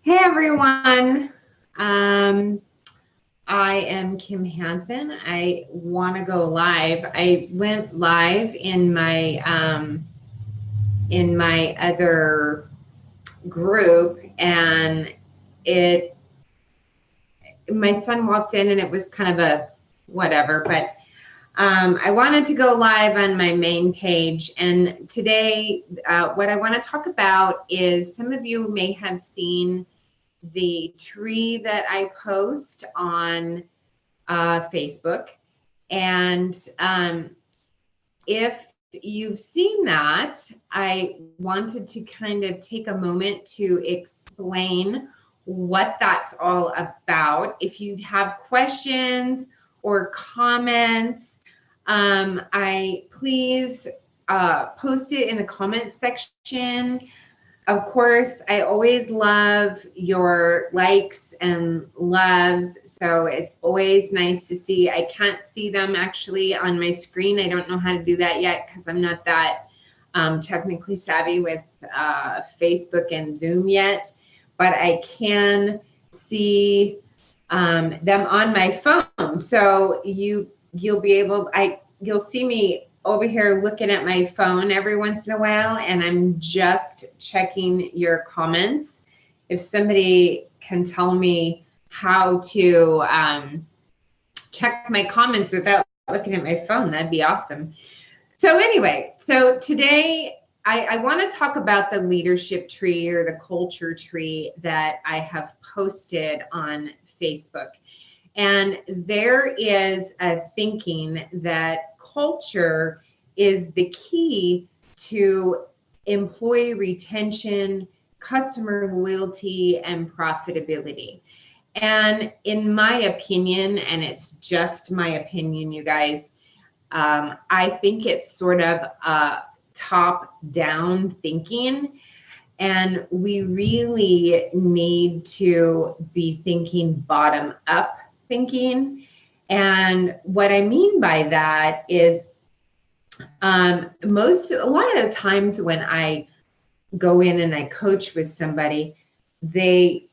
Hey everyone, I am Kim Hansen. I want to go live. I went live in my other group, and my son walked in, and it was kind of a whatever. But I wanted to go live on my main page, and today, what I want to talk about is some of you may have seen the tree that I post on Facebook. And if you've seen that, I wanted to kind of take a moment to explain what that's all about. If you have questions or comments, I please post it in the comment section. Of course, I always love your likes and loves, so it's always nice to see. I can't see them actually on my screen. I don't know how to do that yet because I'm not that technically savvy with Facebook and Zoom yet, but I can see them on my phone. So you'll be able, you'll see me over here looking at my phone every once in a while, and I'm just checking your comments. If somebody can tell me how to check my comments without looking at my phone, that'd be awesome. So anyway, so today I want to talk about the leadership tree or the culture tree that I have posted on Facebook. And there is a thinking that culture is the key to employee retention, customer loyalty, and profitability. And in my opinion, and it's just my opinion, you guys, I think it's sort of a top-down thinking. And we really need to be thinking bottom-up thinking. And what I mean by that is a lot of the times when I go in and I coach with somebody, they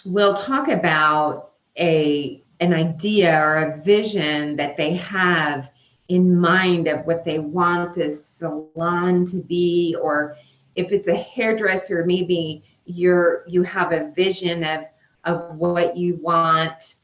will talk about an idea or a vision that they have in mind of what they want this salon to be, or if it's a hairdresser, maybe you have a vision of what you want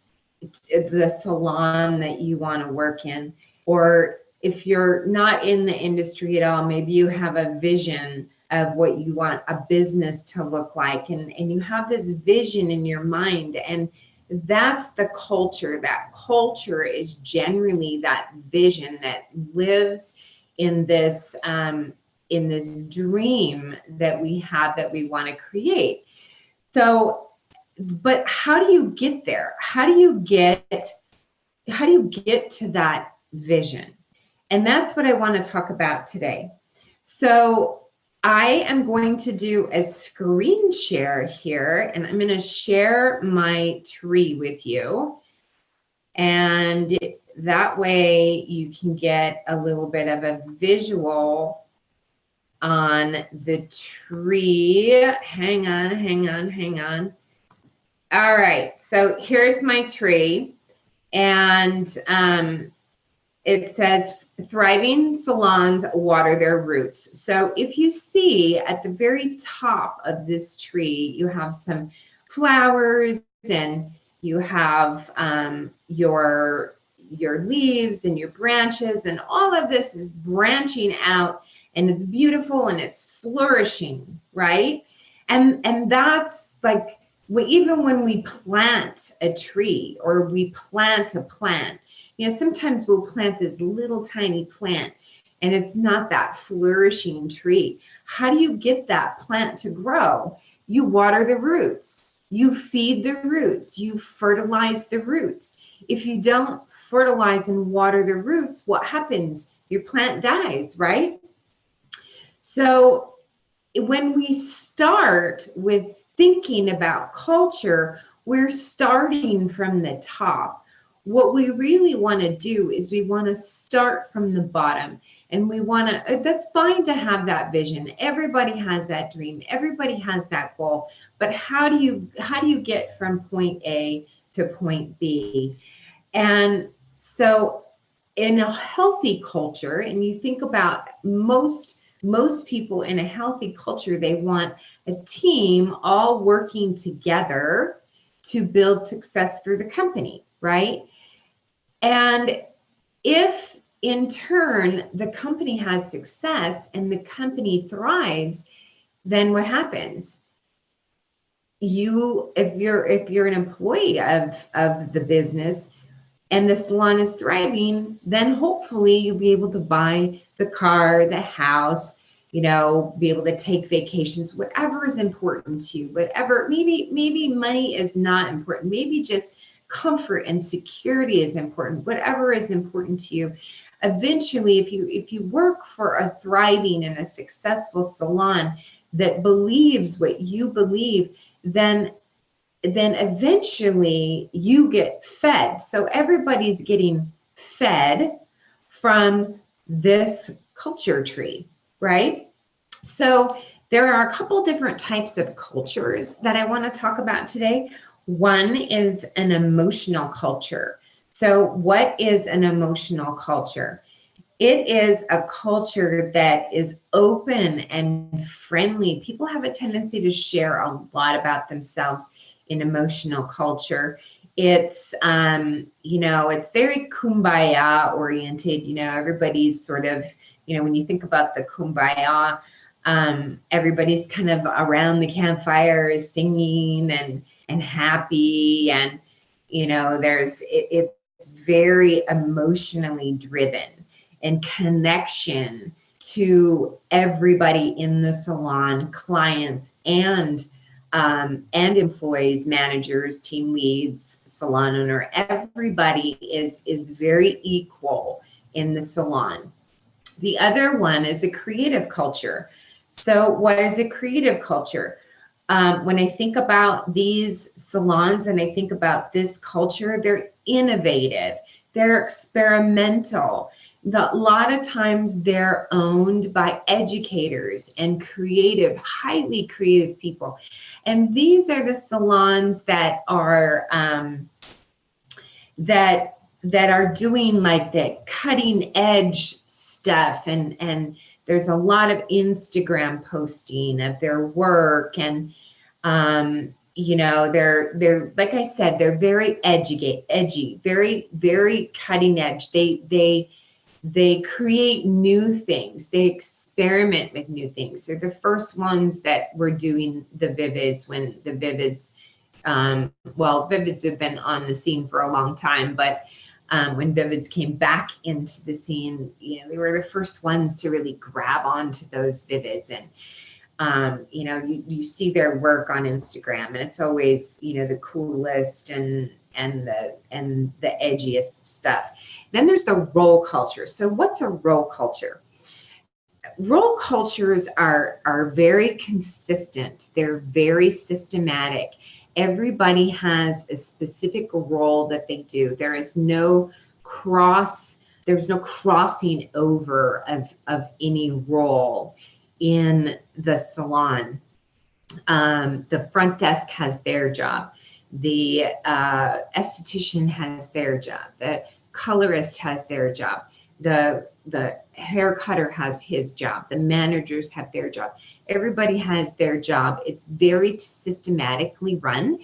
the salon that you want to work in. Or if you're not in the industry at all, maybe you have a vision of what you want a business to look like, and you have this vision in your mind, and that's the culture. That culture is generally that vision that lives in this dream that we have that we want to create. So but how do you get there? How do you get to that vision? And that's what I want to talk about today. So I am going to do a screen share here, and I'm going to share my tree with you. And that way you can get a little bit of a visual on the tree. Hang on. All right, so here's my tree, and it says thriving salons water their roots. So if you see at the very top of this tree, you have some flowers, and you have your leaves and your branches, and all of this is branching out, and it's beautiful and it's flourishing, right? And that's like, even when we plant a tree or we plant a plant, sometimes we'll plant this little tiny plant and it's not that flourishing tree. How do you get that plant to grow? You water the roots, you feed the roots, you fertilize the roots. If you don't fertilize and water the roots, what happens? Your plant dies, right? So when we start with thinking about culture, we're starting from the top. What we really want to do is we want to start from the bottom, And we want to, that's fine to have that vision. Everybody has that dream. Everybody has that goal. But how do you get from point A to point B? And so in a healthy culture, and you think about most people in a healthy culture, they want a team all working together to build success for the company, right? And if in turn the company has success and the company thrives, then what happens? If you're an employee of the business and the salon is thriving, then hopefully you'll be able to buy the car, the house, be able to take vacations, whatever is important to you, whatever, maybe money is not important, maybe just comfort and security is important, whatever is important to you. Eventually, if you work for a thriving and a successful salon that believes what you believe, then eventually you get fed. So everybody's getting fed from this culture tree, right? So there are a couple different types of cultures that I want to talk about today. One is an emotional culture. So what is an emotional culture? It is a culture that is open and friendly. People have a tendency to share a lot about themselves in emotional culture. It's, it's very kumbaya oriented. Everybody's sort of, when you think about the kumbaya, everybody's kind of around the campfire singing and happy. And, it's very emotionally driven and connection to everybody in the salon, clients and employees, managers, team leads, salon owner. Everybody is very equal in the salon. The other one is a creative culture. So what is a creative culture? When I think about these salons and I think about this culture, they're innovative, they're experimental. A lot of times they're owned by educators and highly creative people. And these are the salons that are that are doing like the cutting edge stuff, and there's a lot of Instagram posting of their work, and they're like I said, they're very edgy, very, very cutting edge. They create new things. They experiment with new things. They're the first ones that were doing the Vivids when the Vivids, Vivids have been on the scene for a long time, but when Vivids came back into the scene, they were the first ones to really grab onto those Vivids. And, you see their work on Instagram, and it's always, the coolest and the edgiest stuff. Then there's the role culture. So what's a role culture? Role cultures are very consistent. They're very systematic. Everybody has a specific role that they do. There's no crossing over of any role in the salon. The front desk has their job. The esthetician has their job. The colorist has their job. The hair cutter has his job. The managers have their job. Everybody has their job. It's very systematically run,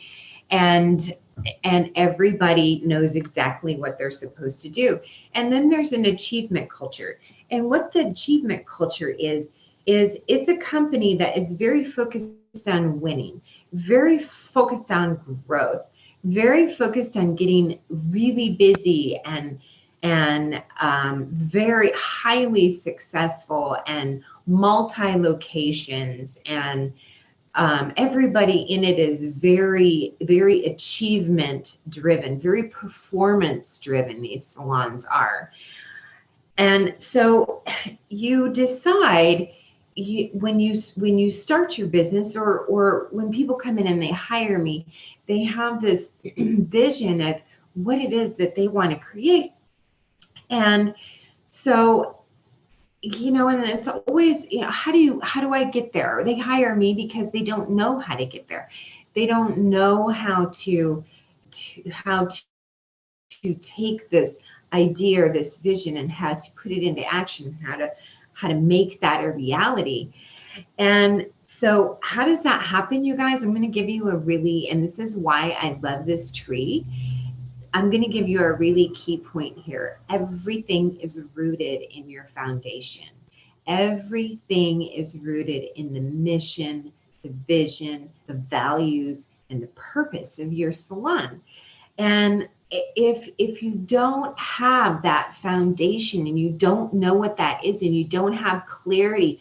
and everybody knows exactly what they're supposed to do. And then there's an achievement culture. And what the achievement culture is it's a company that is very focused on winning, very focused on growth, very focused on getting really busy and very highly successful and multi-locations, and everybody in it is very, very achievement driven, very performance driven. These salons are. And so you decide when you start your business, or when people come in and they hire me, they have this vision of what it is that they want to create. And so and it's always, how do I get there? They hire me because they don't know how to get there. They don't know how to take this idea or this vision and how to put it into action, how to make that a reality. And so how does that happen, you guys? I'm going to give you and this is why I love this tree. I'm going to give you a really key point here. Everything is rooted in your foundation. Everything is rooted in the mission, the vision, the values, and the purpose of your salon. And if you don't have that foundation and you don't know what that is and you don't have clarity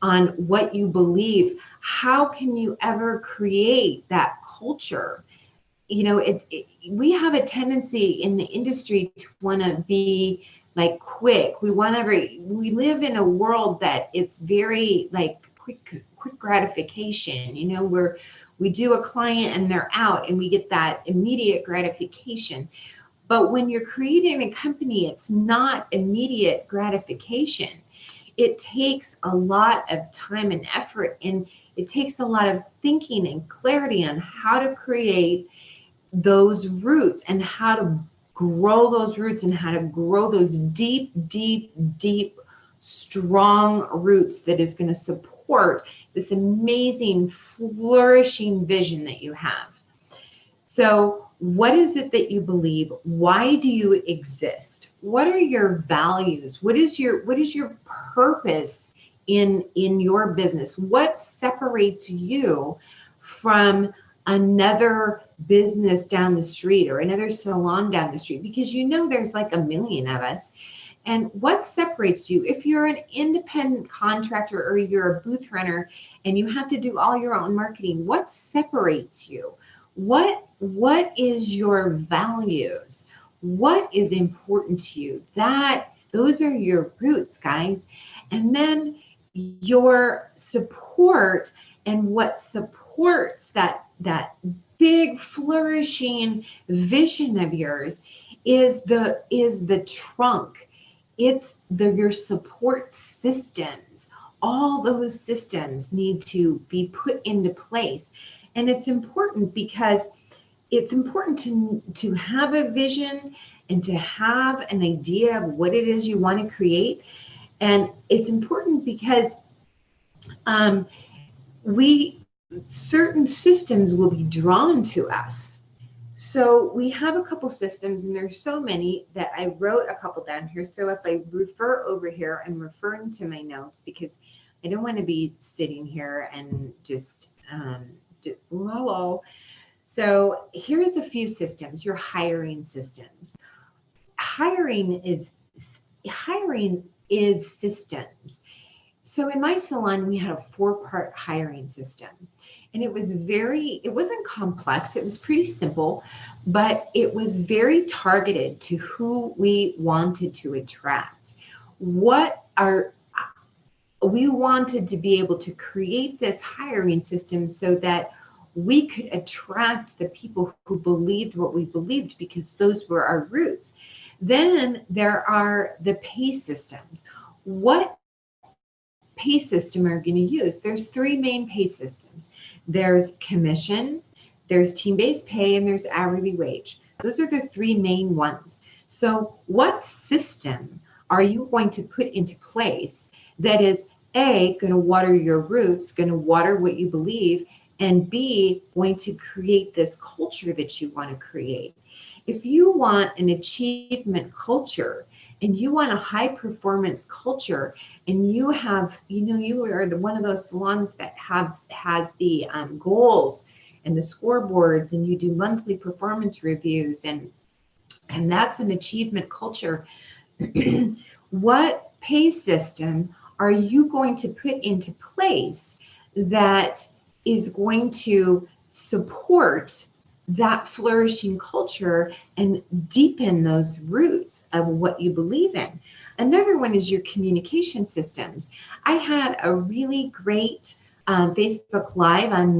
on what you believe, how can you ever create that culture? We have a tendency in the industry to want to be like quick. We live in a world that it's very like quick gratification, where we do a client and they're out and we get that immediate gratification. But when you're creating a company, it's not immediate gratification. It takes a lot of time and effort, and it takes a lot of thinking and clarity on how to create those roots and how to grow those roots and how to grow those deep, strong roots that is going to support this amazing, flourishing vision that you have. So what is it that you believe? Why do you exist? What are your values? What is your purpose in your business? What separates you from another business down the street or another salon down the street? Because there's like a million of us. And what separates you? If you're an independent contractor or you're a booth runner and you have to do all your own marketing, what separates you? What is your values? What is important to you? Those are your roots, guys. And then your support, and what supports that big flourishing vision of yours is the trunk. It's your support systems. All those systems need to be put into place. And it's important because it's important to have a vision and to have an idea of what it is you want to create. And it's important because certain systems will be drawn to us. So we have a couple systems, and there's so many that I wrote a couple down here. So if I refer over here, I'm referring to my notes because I don't want to be sitting here and just hello. So here's a few systems. Your hiring systems. Hiring is systems. So in my salon, we had a 4-part hiring system, and it wasn't complex. It was pretty simple, but it was very targeted to who we wanted to attract. We wanted to be able to create this hiring system so that we could attract the people who believed what we believed, because those were our roots. Then there are the pay systems. What pay system are going to use? There's 3 main pay systems. There's commission, there's team-based pay, and there's hourly wage. Those are the 3 main ones. So what system are you going to put into place that is A, going to water your roots, going to water what you believe, and B, going to create this culture that you want to create? If you want an achievement culture and you want a high performance culture, and you have, you are one of those salons that has the goals and the scoreboards, and you do monthly performance reviews, and that's an achievement culture. What pay system are you going to put into place that is going to support that flourishing culture and deepen those roots of what you believe in? Another one is your communication systems. I had a really great Facebook Live on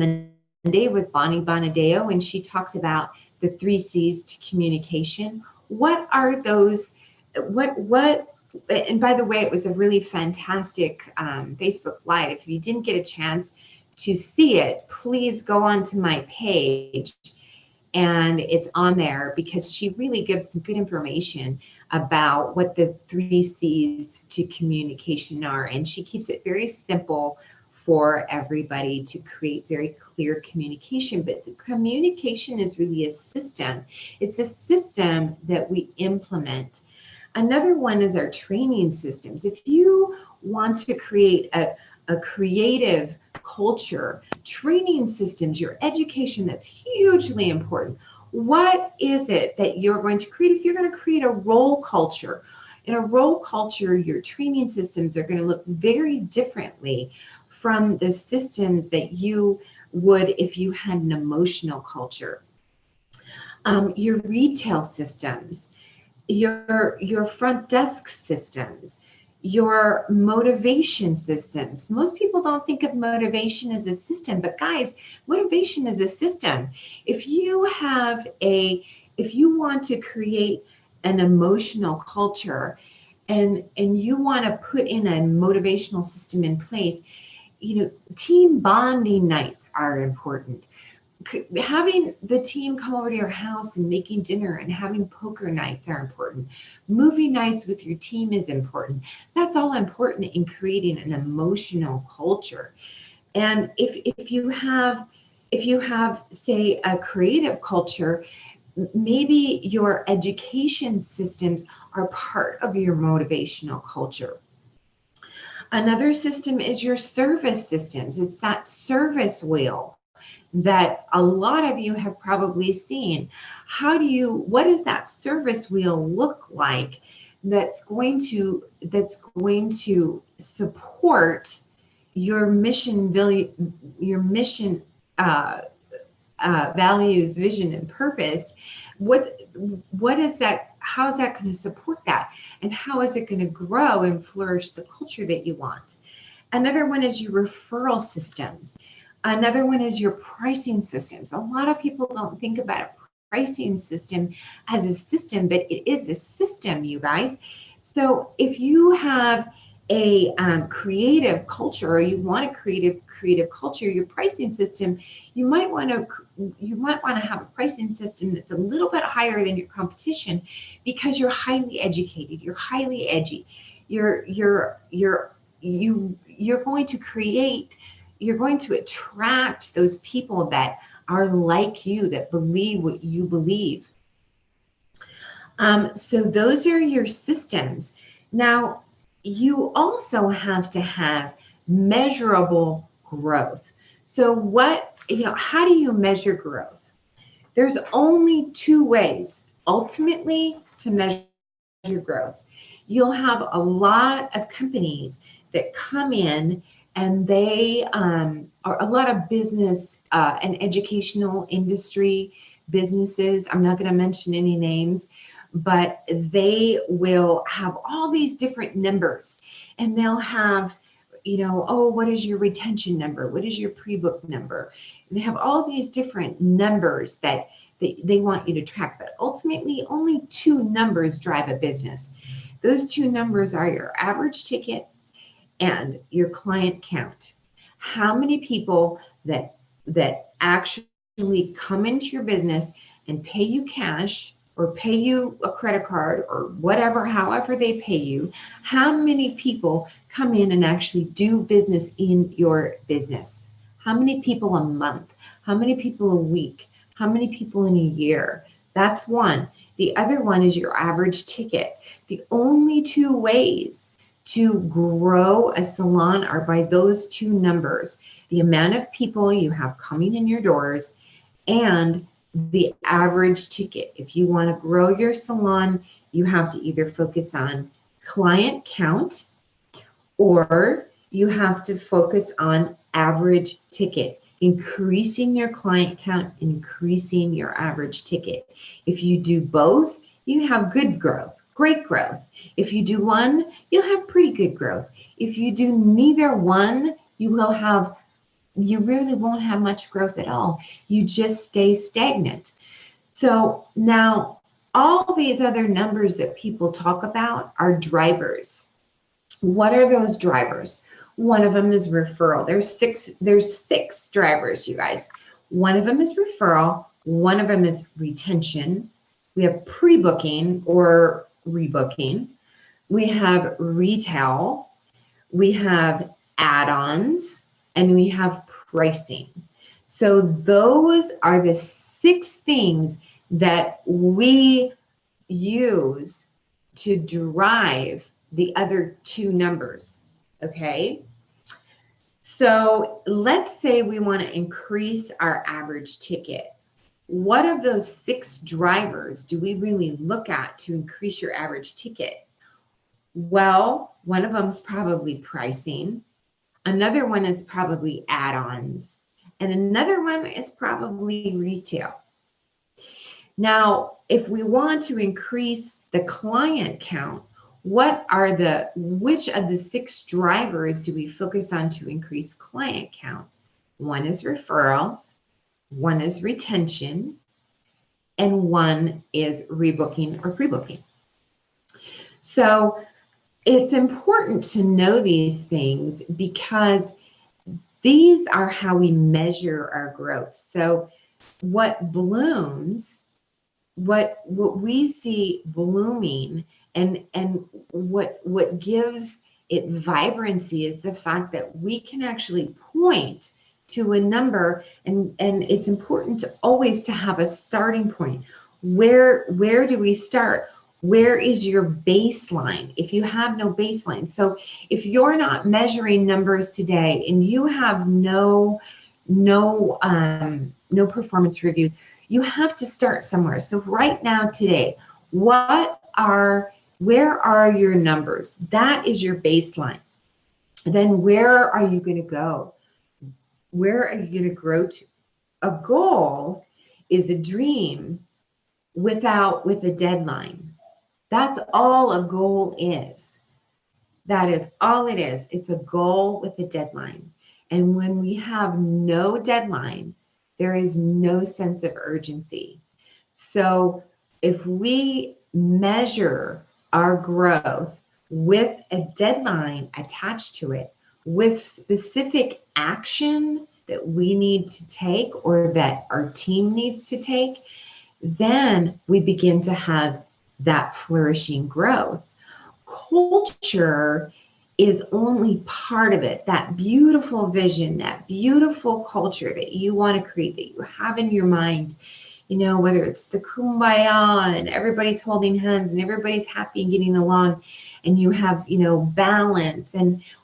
Monday with Bonnie Bonadeo, and she talked about the 3 C's to communication. What are those? What and by the way, it was a really fantastic Facebook Live. If you didn't get a chance to see it, please go onto my page, and it's on there because she really gives some good information about what the 3 C's to communication are. And she keeps it very simple for everybody to create very clear communication. But the communication is really a system. It's a system that we implement. Another one is our training systems. If you want to create a creative culture, training systems, your education, that's hugely important. What is it that you're going to create? If you're going to create a role culture, in a role culture, your training systems are going to look very differently from the systems that you would if you had an emotional culture. Your retail systems, your front desk systems, your motivation systems. Most people don't think of motivation as a system, but guys, motivation is a system. If you want to create an emotional culture and you want to put in a motivational system in place, team bonding nights are important. Having the team come over to your house and making dinner and having poker nights are important. Movie nights with your team is important. That's all important in creating an emotional culture. And if you have, say, a creative culture, maybe your education systems are part of your motivational culture. Another system is your service systems. It's that service wheel that a lot of you have probably seen. What does that service wheel look like that's going to support your mission, values, vision, and purpose? What is that? How is that going to support that? And how is it going to grow and flourish the culture that you want? Another one is your referral systems. Another one is your pricing systems. A lot of people don't think about a pricing system as a system, but it is a system, you guys. So if you have a creative culture, or you want a creative culture, your pricing system, you might want to have a pricing system that's a little bit higher than your competition, because you're highly educated, you're highly edgy, you're going to attract those people that are like you, that believe what you believe. So those are your systems. Now, you also have to have measurable growth. So how do you measure growth? There's only 2 ways, ultimately, to measure growth. You'll have a lot of companies that come in, and they are a lot of business and educational industry businesses. I'm not going to mention any names, but they will have all these different numbers, and they'll have, what is your retention number? What is your pre-book number? And they have all these different numbers that they want you to track, but ultimately only 2 numbers drive a business. Those 2 numbers are your average ticket and your client count. How many people that actually come into your business and pay you cash, or pay you a credit card, or whatever, however they pay you, how many people come in and actually do business in your business? How many people a month? How many people a week? How many people in a year? That's one. The other one is your average ticket. The only 2 ways to grow a salon are by those 2 numbers: the amount of people you have coming in your doors and the average ticket. If you want to grow your salon, you have to either focus on client count, or you have to focus on average ticket, increasing your client count, increasing your average ticket. If you do both, you have good growth, great growth. If you do one, you'll have pretty good growth. If you do neither one, you really won't have much growth at all. You just stay stagnant. So now, All these other numbers that people talk about are drivers. What are those drivers? One of them is referral. There's six drivers, you guys. One of them is referral. One of them is retention. We have pre-booking or rebooking. We have retail. We have add-ons, and we have pricing. So those are the six things that we use to drive the other two numbers, okay? So let's say we want to increase our average ticket. What of those six drivers do we really look at to increase your average ticket? Well, one of them is probably pricing. Another one is probably add-ons. And another one is probably retail. Now, if we want to increase the client count, which of the six drivers do we focus on to increase client count? One is referrals, one is retention, and one is rebooking or pre-booking. So it's important to know these things because these are how we measure our growth. So what blooms, what we see blooming and what gives it vibrancy is the fact that we can actually point to a number, and it's important to always to have a starting point. Where do we start? Where is your baseline if you have no baseline? So if you're not measuring numbers today and you have no performance reviews, you have to start somewhere. So right now today, where are your numbers? That is your baseline. Then where are you going to go? Where are you going to grow to? A goal is a dream with a deadline. That's all a goal is. That is all it is. It's a goal with a deadline. And when we have no deadline, there is no sense of urgency. So if we measure our growth with a deadline attached to it, with specific action that we need to take or that our team needs to take, then we begin to have that flourishing growth. Culture is only part of it. That beautiful vision, that beautiful culture that you want to create, that you have in your mind, you know, whether it's the kumbaya and everybody's holding hands and everybody's happy and getting along, and you have, you know, balance,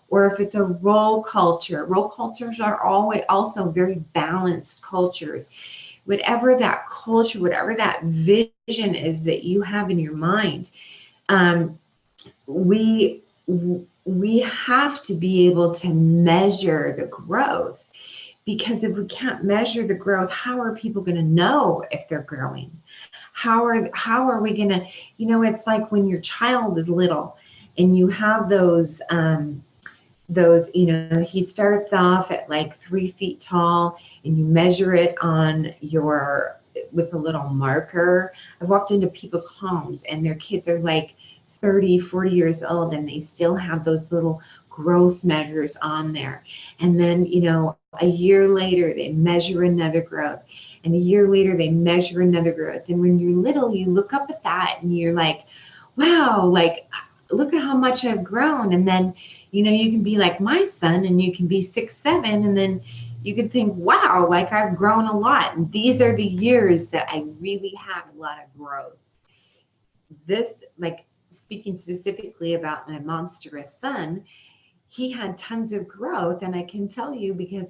or if it's a role cultures are always also very balanced cultures. Whatever that culture, whatever that vision is that you have in your mind, we have to be able to measure the growth, because if we can't measure the growth, how are people going to know if they're growing? How are we going to, you know, it's like when your child is little and you have those, you know, he starts off at like 3 feet tall and you measure it with a little marker. I've walked into people's homes and their kids are like 30, 40 years old and they still have those little growth measures on there. And then, you know, a year later they measure another growth, and a year later they measure another growth. And when you're little, you look up at that and you're like, wow, like, look at how much I've grown. And then, you know, you can be like my son and you can be 6, 7, and then you can think, wow, like I've grown a lot. And these are the years that I really have a lot of growth. This, like, speaking specifically about my monstrous son, he had tons of growth, and I can tell you because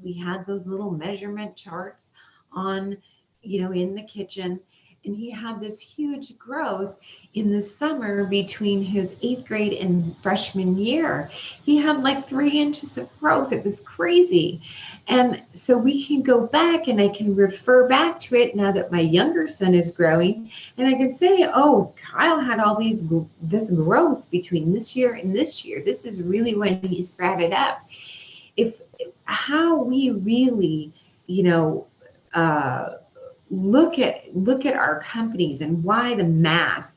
we had those little measurement charts on, you know, in the kitchen, and he had this huge growth in the summer between his 8th grade and freshman year. He had like 3 inches of growth. It was crazy. And so we can go back and I can refer back to it now that my younger son is growing, and I can say, oh, Kyle had all this growth between this year and this year. This is really when he sprouted up. How we really, you know, look at our companies and why the math.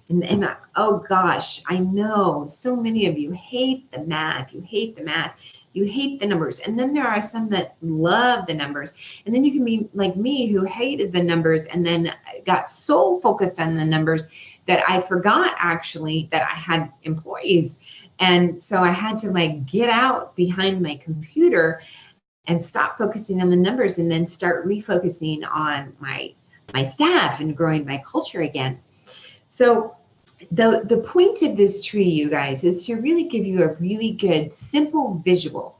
And oh gosh, I know so many of you hate the math. You hate the math. You hate the numbers. And then there are some that love the numbers. And then you can be like me, who hated the numbers and then got so focused on the numbers that I forgot actually that I had employees. And so I had to like get out behind my computer and stop focusing on the numbers and then start refocusing on my staff and growing my culture again. So the point of this tree, you guys, is to really give you a really good, simple visual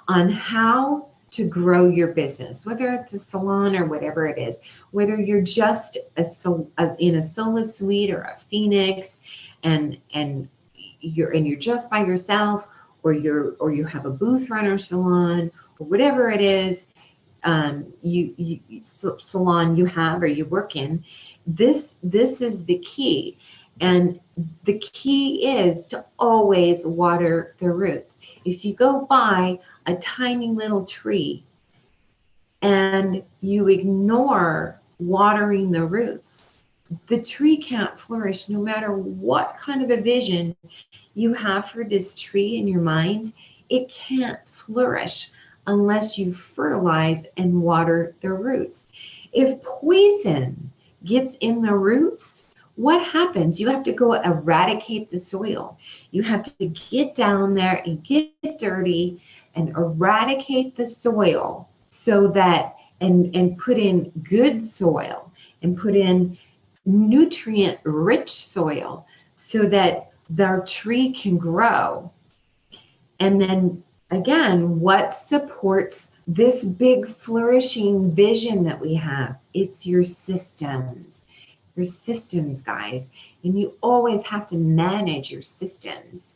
on how to grow your business, whether it's a salon or whatever it is, whether you're just in a solo suite or a Phoenix and you're just by yourself, or you have a booth runner salon, or whatever it is, salon you have or you work in. This is the key. And the key is to always water the roots. If you go by a tiny little tree and you ignore watering the roots, the tree can't flourish no matter what kind of a vision you have for this tree in your mind. It can't flourish unless you fertilize and water the roots. If poison gets in the roots, what happens? You have to go eradicate the soil. You have to get down there and get dirty and eradicate the soil so that, and put in good soil and put in nutrient-rich soil so that their tree can grow. And then again, what supports this big flourishing vision that we have? It's your systems. Your systems, guys. And you always have to manage your systems.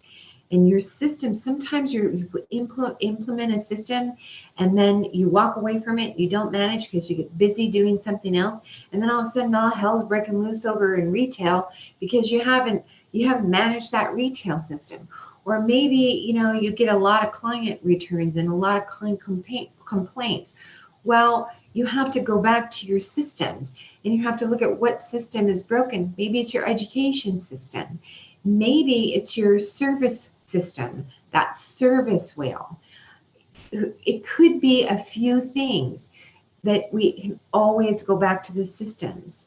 And your system, sometimes you implement a system and then you walk away from it. You don't manage because you get busy doing something else. And then all of a sudden, all hell's breaking loose over in retail because you haven't managed that retail system. Or maybe, you get a lot of client returns and a lot of client complaints. Well, you have to go back to your systems and you have to look at what system is broken. Maybe it's your education system. Maybe it's your service system, that service wheel. It could be a few things that we can always go back to the systems,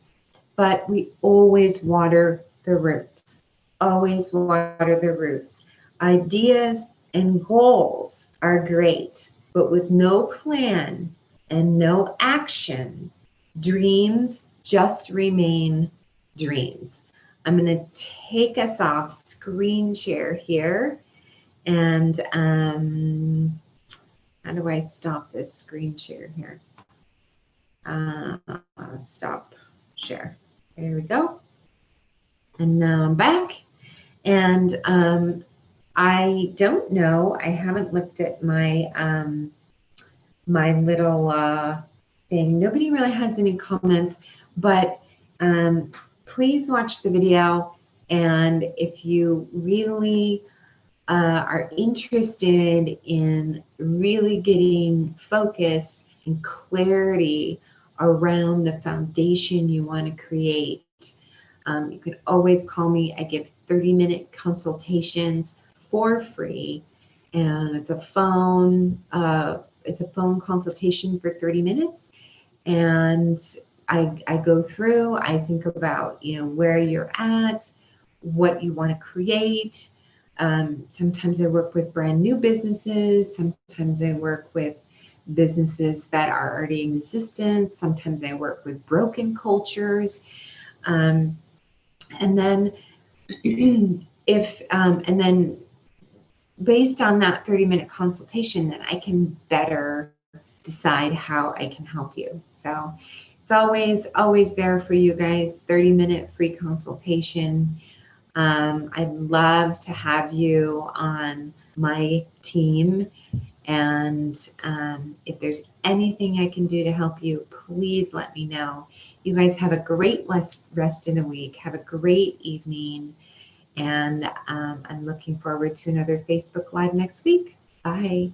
but we always water the roots. Always water the roots. Ideas and goals are great, but with no plan and no action, dreams just remain dreams. I'm going to take us off screen share here. And how do I stop this screen share here? Stop share. There we go. And now I'm back. And I don't know. I haven't looked at my my little thing. Nobody really has any comments, but please watch the video. And if you really are interested in really getting focus and clarity around the foundation you want to create, you can always call me. I give 30-minute consultations for free, and it's a phone consultation for 30 minutes. And I go through, I think about, where you're at, what you want to create. Sometimes I work with brand new businesses. Sometimes I work with businesses that are already in existence. Sometimes I work with broken cultures. And then and then based on that 30-minute consultation, then I can better decide how I can help you. So it's always there for you guys, 30-minute free consultation. I'd love to have you on my team. And if there's anything I can do to help you, please let me know. You guys have a great rest of the week. Have a great evening. And I'm looking forward to another Facebook Live next week. Bye.